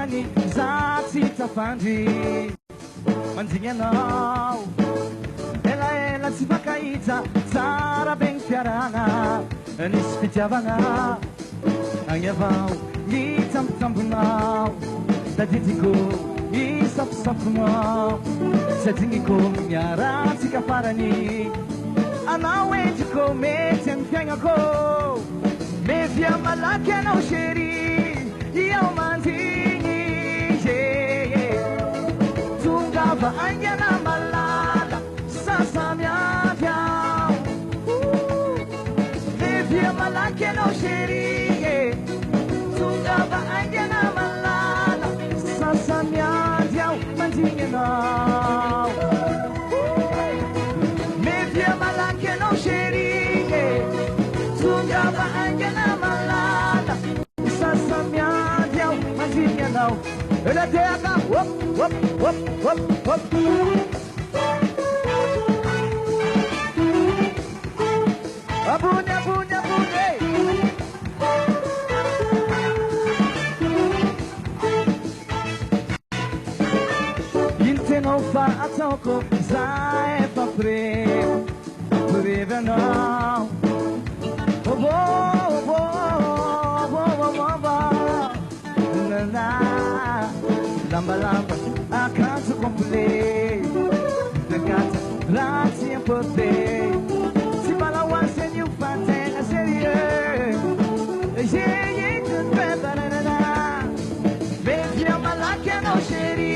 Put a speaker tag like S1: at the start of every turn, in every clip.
S1: farany za tsy tafandy mandigny anao elaela tsy fakahita tsara be gny fiaragna nisy fitiavagna agny avao ny tambotambonao tadidiko isafosafonao satiniko miaratsika farany anao endriko mety amy fiaignako mevia malaky anao chéri iaho mandigny tongava aingana malala sasa miavy aho mevia malaky anao chéri tongava aingana malala sasa miavy aho mandigny anao mevia malaky anao chéri tongava aingana malala sasa miavy aho mandigny anao elateaka wop wop wop wop wop abony abony abony intenao fa ataoko za efa prevy anao lamba akanjo complet degata raha tsy importé tsy malahoany zany io fa tegna sérieux mevia malaky anao chéri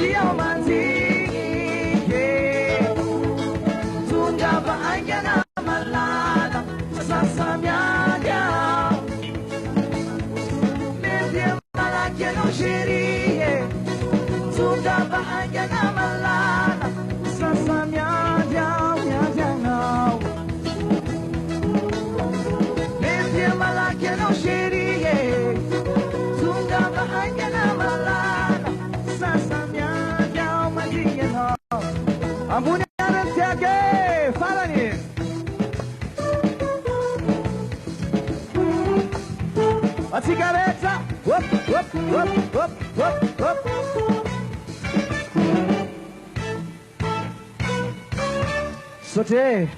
S1: iaho mandigny tongava aingana malala sasa miady aho mevia malaky anao chéri tongava aingana malala sasa miady aho miady anao mevia malaky anao chéri tongava aingana malala sasa miady aho mandigny anao ambony arany tiake farany atsika rehetra hop hop hop hop hop hop Sote